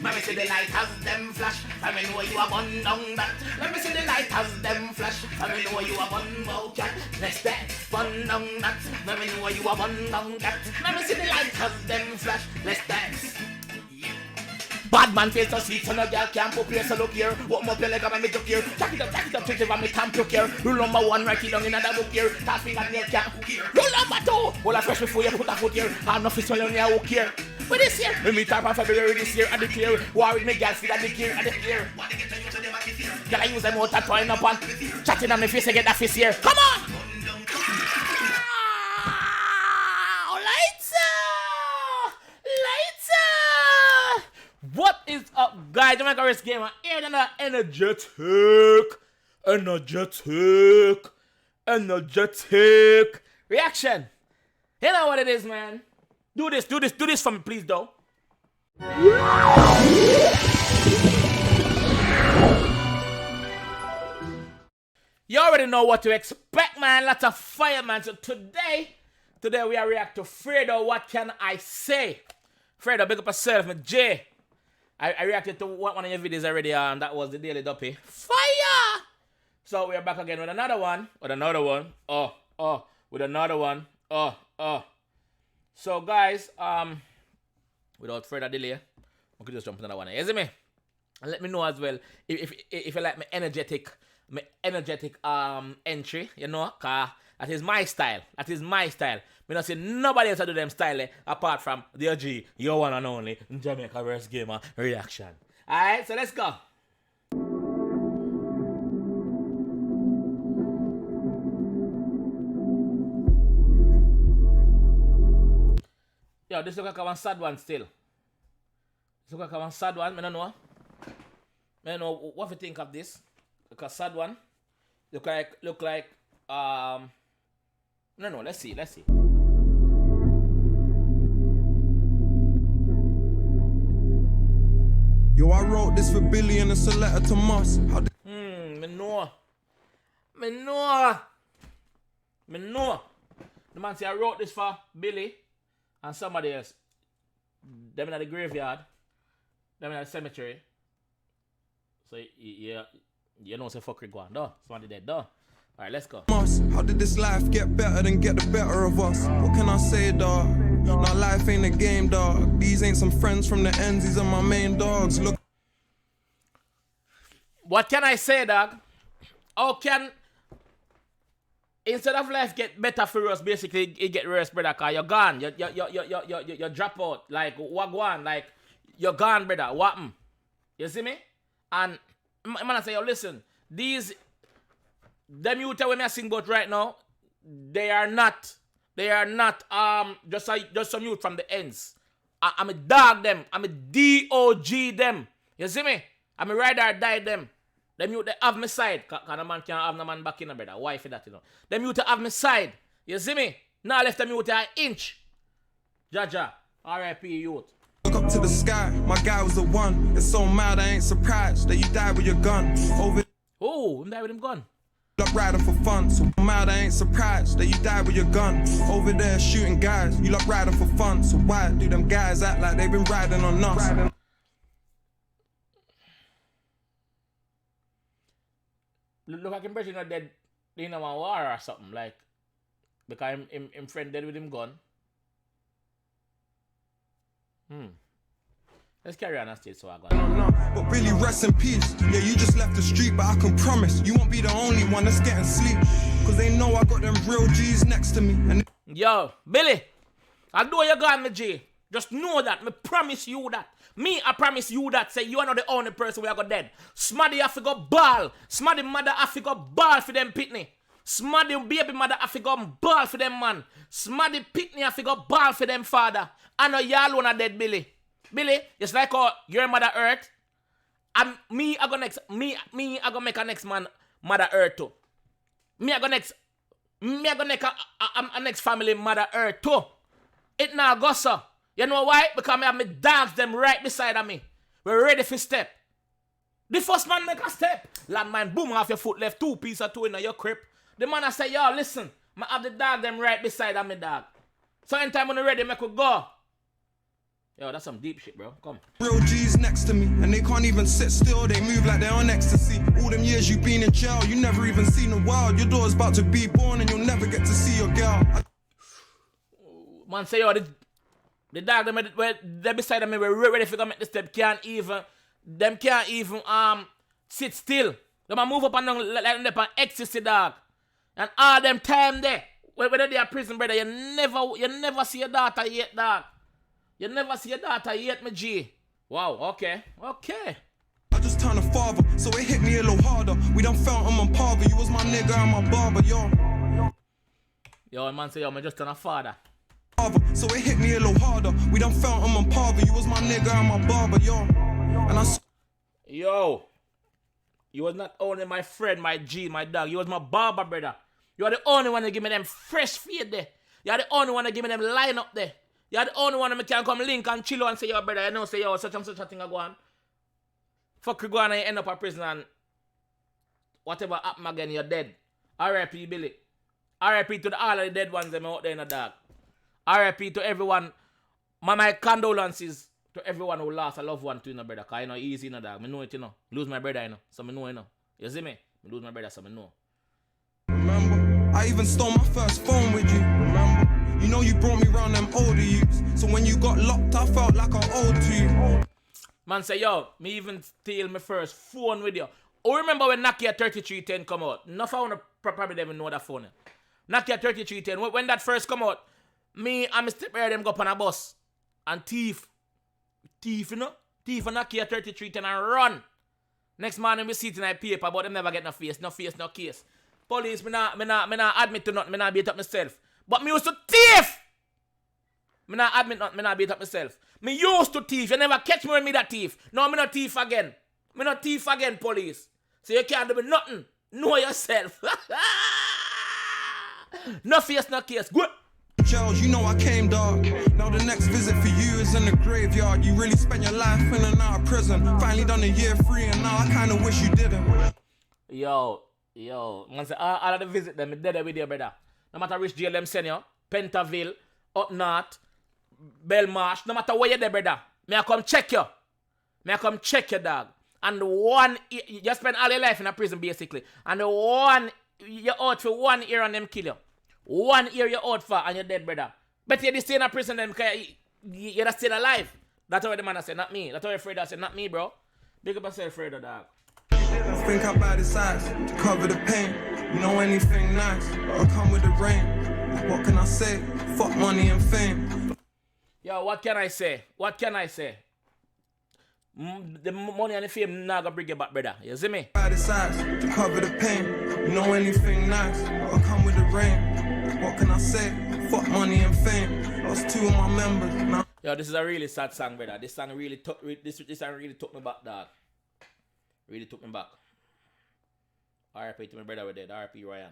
Let me see the lighters them flash. Let me know you a bun down that. Let me see the lighters them flash. Let me know you a bun bow cat. Let's dance, bun down that. Let me know you a bun down cat. Let me see the lighters them flash. Let's dance. Bad man face to sleep, so no girl can't put place, so look here. Walk up your leg and make you care. Jack it up, twitch it, and me tamp you care. Rule number 1, write it down in another book here. Task finger nail can't hook here. Rule number 2, hold a fresh before you put a foot here. I'm not fist on your hook here. But this year, we meet up on February this year, I declare. War with me girls, feed at the gear, Girl, I use them out to twine up on. Chatting on my face, I get that fist here. Come on! What is up, guys? JAMAICA'S gamer here, another energetic reaction. You know what it is, man. Do this for me, please, though. You already know what to expect, man. Lots of fire, man. So today we are react to Fredo. What can I say? Fredo, big up yourself, man. J. I reacted to one of your videos already, and that was the Daily Duppy. Fire! So we are back again with another one. With another one. So guys, without further delay, we could just jump into that one. You see me? And let me know as well if you like my energetic entry, you know, cause that is my style. Me not see nobody else do them style apart from the OG, your one and only JAMAICA'S gamer reaction. Alright, so let's go. Yo, this look like one sad one still. This look like one sad one. I don't know. I don't know what you think of this. Look a sad one. Look like no, let's see. Yo, I wrote this for Billy and it's a letter to Moss. Me know. The man say I wrote this for Billy and somebody else. Them in the graveyard. Them in the cemetery. So yeah, you know say fuckery go on, though. Somebody dead, though. Alright, let's go. How did this life get better than get the better of us? What can I say, dog? Now life ain't a game, dog. These ain't some friends from the ends, these are my main dogs. Look. What can I say, dog? How can, instead of life get better for us, basically it get worse, brother, cause you're gone. You drop out. Like, what go on? Like, you're gone, brother. What? You see me? And man, I say, yo, listen, them youth when I sing about right now, they are not just some youth from the ends. I'm a dog them. I'm a DOG them. You see me? I'm a ride or die them. Them youth they have my side. Cause a man can't have no man back in a brother. Why for that, you know? Them youth have my side. You see me? Now left them youth an inch. Jaja. R.I.P. youth. Look up to the sky, my guy was the one. It's so mad I ain't surprised that you died with your gun. Oh, him died with him gun. Up riding for fun, so mad I ain't surprised that you died with your gun. Over there shooting guys, you love riding for fun. So why do them guys act like they've been riding on us? Look like him brother not dead in a war or something, like, because him friend dead with him gun. Let's carry on and stay so I got But really rest in peace. Yeah, you just left the street, but I can promise you won't be the only one that's getting sleep. Cause they know I got them real G's next to me. And yo, Billy, I know you got me, G. Just know that. Me promise you that. I promise you that. Say you are not the only person we are got dead. Smaddy have to go ball. Smaddy mother have to go ball for them pitney. Smaddy baby mother have to go ball for them man. Smaddy pitney have to go ball for them father. I know y'all wanna dead, Billy. Billy, it's like your Mother Earth. And I gonna make a next man Mother Earth too. I gonna make a next family Mother Earth too. It now go so. You know why? Because I have my dogs them right beside of me. We're ready for step. The first man make a step. Landmine boom off your foot left 2 pieces or 2 in your crib. The man I say, yo, listen, I have the dog them right beside of me, dog. So anytime when you're ready, make we go. Yo, that's some deep shit, bro. Come. Real G's next to me, and they can't even sit still. They move like they're on ecstasy. All them years you've been in jail, you never even seen the world. Your daughter's about to be born, and you'll never get to see your girl. Man say, yo, the dog they beside me, we're ready for to make the step. Can't even sit still. They move up and down like them on ecstasy, dog. And all them time there, whether they are prison, brother, you never see your daughter yet, dog. You never see your daughter yet, my G. Wow, okay. I just turned a father, so it hit me a little harder. We done felt him on Parva. You was my nigga and my barber, yo. Yo, man say, yo, man just turned a father. So it hit me a little harder. We done felt him on Parva. You was my nigga and my barber, yo. And Yo, you was not only my friend, my G, my dog. You was my barber, brother. You are the only one that give me them fresh fade there. You are the only one that give me them line up there. You are the only one that can come link and chill and say, yo, brother, you know, say, yo, such and such a thing I go on. Fuck you go on and you end up in prison and whatever happen again, you're dead. R.I.P. Billy. R.I.P. to all of the dead ones that are out there in the dark. R.I.P. to everyone. My condolences to everyone who lost a loved one to, you know, brother. Because you know, easy, you know, dog. I know it, you know. Lose my brother, you know. So I know, you know. You see me? I lose my brother, so I know. remember, I even stole my first phone with you. Remember, you know you brought me round them older youths. So when you got locked, I felt like I owed to you. Man say, yo, me even steal my first phone with you. Oh, remember when Nokia 3310 come out? Enough I wanna probably even know that phone. Nokia 3310, when that first come out, me and Mr. Bear them go up on a bus and thief, you know? Thief a Nokia 3310 and run. Next morning we see it in a paper, but them never get no case. Police, me not admit to nothing, me not beat up myself. But me used to thief! Me not admit nothing, me not beat up myself. Me used to thief, you never catch me when me that thief. No, me not thief again. Me not thief again, police. So you can't do me nothing. Know yourself. No face, no case. Good. Charles, you know I came dark. Now the next visit for you is in the graveyard. You really spent your life in and out of prison. Finally done a year free and now I kinda wish you didn't. Yo. Man say, all of the visit them, me dead with you, brother. No matter which jail them send you, Pentaville, up north, Belmarsh, no matter where you're there, brother. Me I come check you. Dog. And you spend all your life in a prison, basically. And you're out for 1 year and them kill you. 1 year you're out for and you're dead, brother. But you're stay in a prison them because you're still alive. That's what the man said, not me. That's what Fredo said, not me, bro. Big up yourself, Fredo, dog. I think I buy this eyes to cover the pain. You know anything nice, I'll come with the rain. What can I say? Fuck money and fame. Yo, what can I say? The money and the fame not gonna bring you back, brother. You see me? Buy this eyes to cover the pain. You know anything nice, I'll come with the rain. What can I say? Fuck money and fame. Lost 2 of my members. Now. Yo, this is a really sad song, brother. This song really took me back, dog. Really took me back. R.I.P. to my brother with dead. R.I.P. Ryan.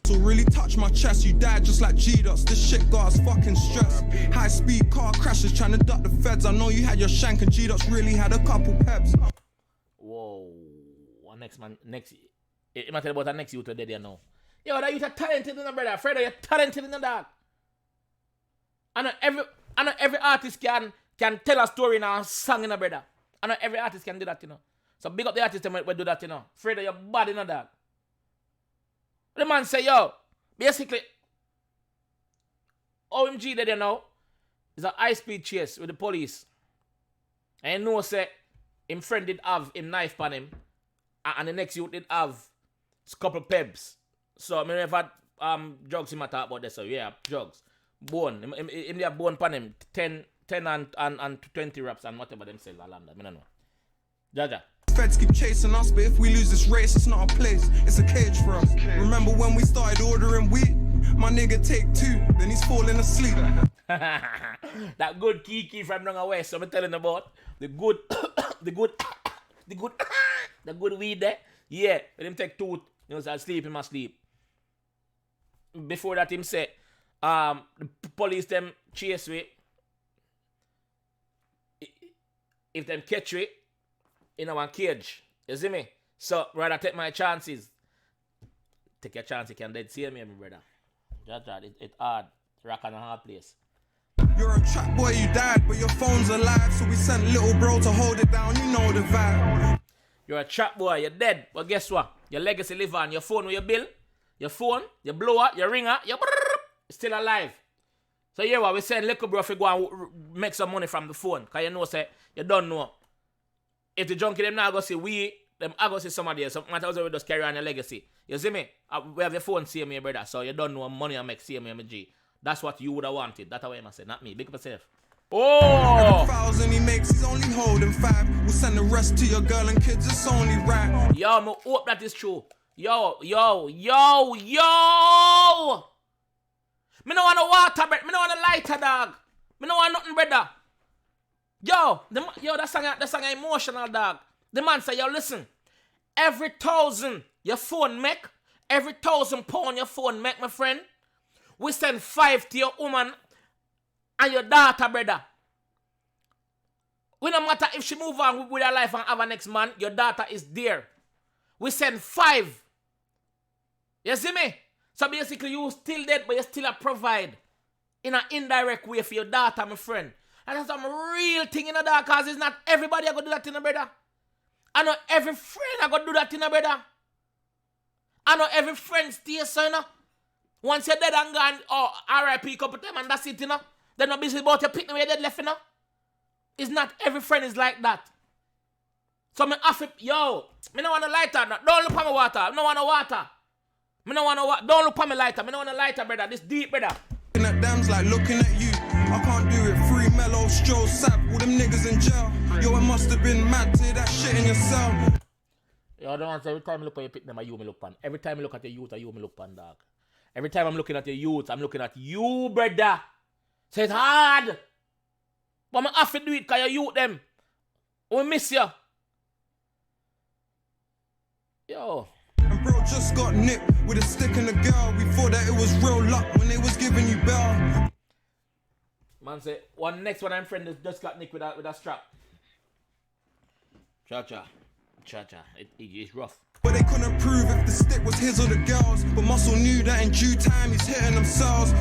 So really touch my chest, you died just like G-Dots. This shit got us fucking stressed. High speed car crashes trying to duck the feds. I know you had your shank and G-Dots really had a couple peps. Whoa. Next. It might tell about the next youth today, you know. Yo, that youth are talented in the brother. Fredo, you're talented in the dog. I know every artist can tell a story in a song in a brother. I know every artist can do that, you know. So big up the artist when do that, you know. Fredo, you're bad in the dog. The man say, yo, basically, OMG that you know is a high-speed chase with the police. And you know, say, him friend did have him knife on him, and the next youth did have a couple pebs. So, I mean, if I drugs him talk about this, so yeah, drugs. Bone. Him have bone on him, 10 and 20 raps and whatever them sell along that. I don't know. Jaja. Feds keep chasing us, but if we lose this race, it's not a place, it's a cage for us. Remember when we started ordering weed? My nigga take 2, then he's falling asleep. That good Kiki from down west, so I'm telling about the good weed there. Yeah, let him take 2, you know, so I'll sleep in my sleep. Before that, him say, the police them chase me. If them catch me, in our cage, you see me? So rather take my chances. Take your chance, you can dead see me, my brother. It's hard. Rock and a hard place. You're a trap boy, you died, but your phone's alive. So we sent little bro to hold it down, you know the vibe. You're a trap boy, you're dead. But guess what? Your legacy live on. Your phone with your bill, your phone, your blower, your ringer, your still alive. So yeah, what we saying, little bro, if you go and make some money from the phone, because you know, say, you don't know. If the junkie them now go see we, them I go see somebody else. Something matters we just carry on your legacy. You see me? We have your phone same here, brother. So you don't know money I make same here, my G. That's what you would have wanted. That's what I say, not me. Big up yourself. Oh! 1,000 he makes, he's only holding 5. We'll send the rest to your girl and kids, it's only right. Yo, I hope that is true. Yo! Me no want no water, bread. Me no want a lighter, dog. Me no want nothing, brother. Yo, that song emotional, dog. The man say, yo, listen. Every 1,000 your phone make, every 1,000 pound your phone make, my friend, we send 5 to your woman and your daughter, brother. We no matter if she move on with her life and have a next man, your daughter is there. We send 5. You see me? So basically, you still dead, but you still a provide in an indirect way for your daughter, my friend. And that's some real thing in the dark, because it's not everybody I go do that in a brother. I know every friend I go do that in a brother. I know every friend stay so, you know. Once you're dead and gone, oh, RIP couple time and that's it, you know. They're not busy about your picnic where you're dead left, you know. It's not every friend is like that. So me have to, yo, me no want a lighter. No. Don't look at my water. I don't want no water. Me no want no water. Don't look at my lighter. Me no want a lighter, brother. This deep, brother. Looking at them's like looking at you. I can't do it. Free mellow, stroll, sap, all them niggas in jail. Yo, it must have been mad to that shit in your cell. Yo, I don't want to, every time I look at you pick them, you me look pan. Every time I look at your youth, you me look pan, dog. Every time I'm looking at your youth, I'm looking at you, brother. So it's hard. But I have to do it because you youth them. We miss you. Yo. And bro just got nipped with a stick and a girl. We thought that it was real luck when they was giving you bail. Man say, next one I'm friend just got nicked with a strap. Cha-cha. It's rough. But they couldn't prove if the stick was his or the girl's. But Muscle knew that in due time he's hitting themselves.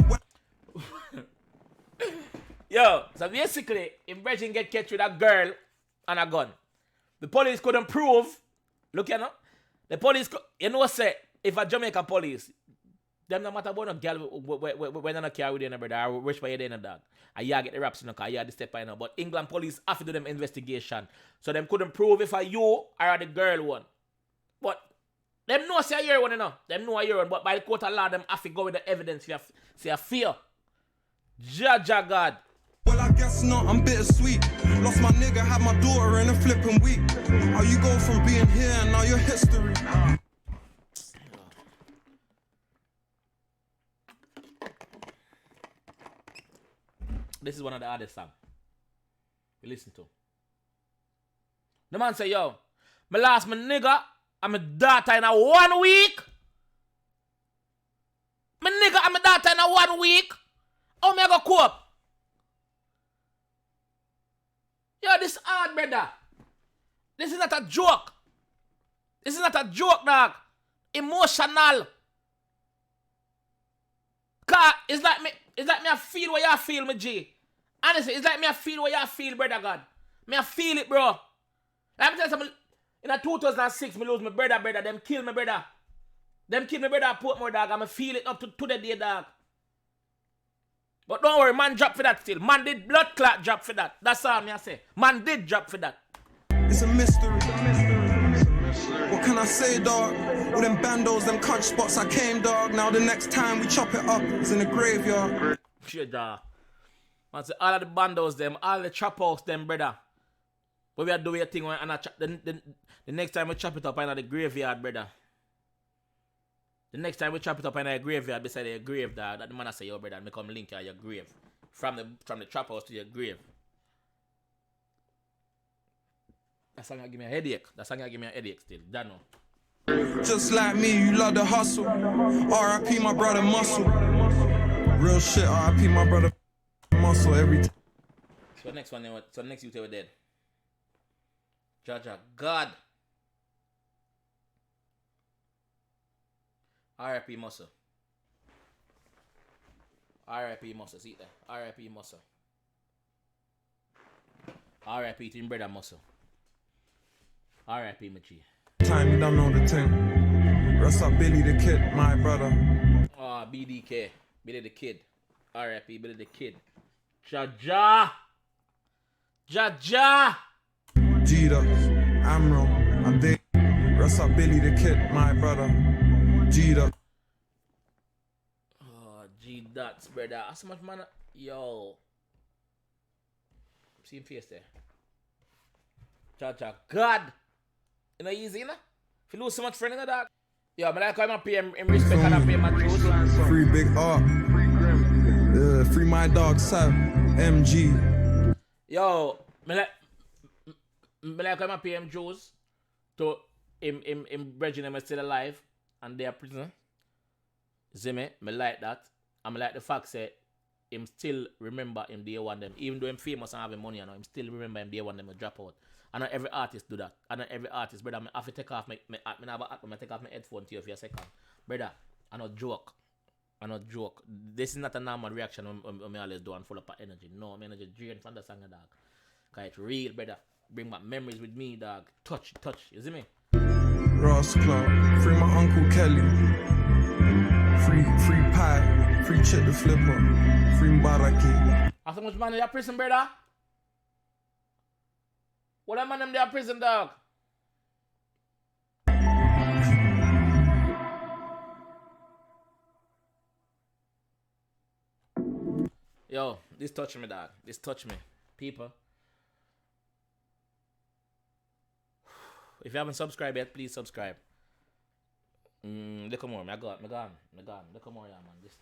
Yo, so basically, if Bridget get catch with a girl and a gun, the police couldn't prove. Look, you know, the police, you know, say if a Jamaica police, them no matter about no girl when they not care with you, brother, or wish by you in a dog, and you get the raps in the car, you the step by now. But England police have to do them investigation, so them couldn't prove if a you or the girl one. But them know say you're one, you know. Them know you're one, but by the court of law, them have to go with the evidence. Say a fear. Jaja God. Well, I guess not, I'm bittersweet. Lost my nigga, had my daughter in a flipping week. How you go from being here and now you're history. This is one of the hardest songs we listen to. The man say, yo, me lost my nigga and my daughter in a 1 week. My nigga and my daughter in a 1 week. How me I go cope? Yo, this hard, brother. This is not a joke. This is not a joke, dog. Emotional. Cause it's like me I feel what y'all feel, my G. Honestly, it's like me I feel what y'all feel, brother God. Me I feel it, bro. Let me tell you something. In 2006, me lose my brother. Them kill my brother. Them kill my brother at Portmore, dog. And I feel it up to the day, dog. But don't worry, man drop for that still. Man did blood clot drop for that. That's all me I say. Man did drop for that. It's a mystery. What can I say, dog? All them bandos, them crunch spots I came, dog. Now the next time we chop it up, it's in the graveyard. Shit, dog. Man say all of the bandos, them, all the trap house, them, brother. But we are doing a thing and the next time we chop it up in the graveyard, brother. The next time we chop it up in a graveyard beside your grave, dog, that the man I say, yo, brother, me come link your grave. From the trap house to your grave. That song give me a headache. Still. That no. Just like me, you love the hustle. R.I.P. my brother Muscle. Real shit, R.I.P. my brother Muscle every time. So next youth they were dead. Jaja, God. R.I.P. Muscle. R.I.P. Muscle. See that? R.I.P. Muscle. R.I.P. to him brother muscle. R.I.P. my G. Time you don't know the thing. Rest up Billy the Kid, my brother. Oh, BDK. Billy the Kid. R.I.P. Billy the Kid. Jaja. Jaja. G'da, Amro, I'm Dave. Rest up Billy the Kid, my brother. G'da. Oh, G dots, brother. How so much man? Yo. See him face there. Jaja. God. You know easy, you know? If you lose so much friend in the dog. Yo, I like how I'm pay him respect and I pay my truth. Free Big R. Free my dog, Sav. MG. Yo, I like how I'm pay him Jews to him brethren them still alive and they are prisoner. See me? I like that. And I like the fact that him still remember him day one them. Even though him famous and having money, you know, him still remember him day one them to drop out. And not every artist do that. And not every artist, brother, I have to take off my take off my headphone to you for a second. Brother, I not joke. I not joke. This is not a normal reaction I always do and full up of energy. No, I'm energy drain from the song, dog. Cause it's real, brother. Bring back memories with me, dog. Touch. You see me? Ross Clark. Free my Uncle Kelly. Free Pie. Free Chit the Flipper. Free Mbaraki. How so much man in your prison, brother? What that man in their prison, dog? Yo, this touch me, dog. This touch me. People. If you haven't subscribed yet, please subscribe. Look more. I gone. Look more, yeah, man. This.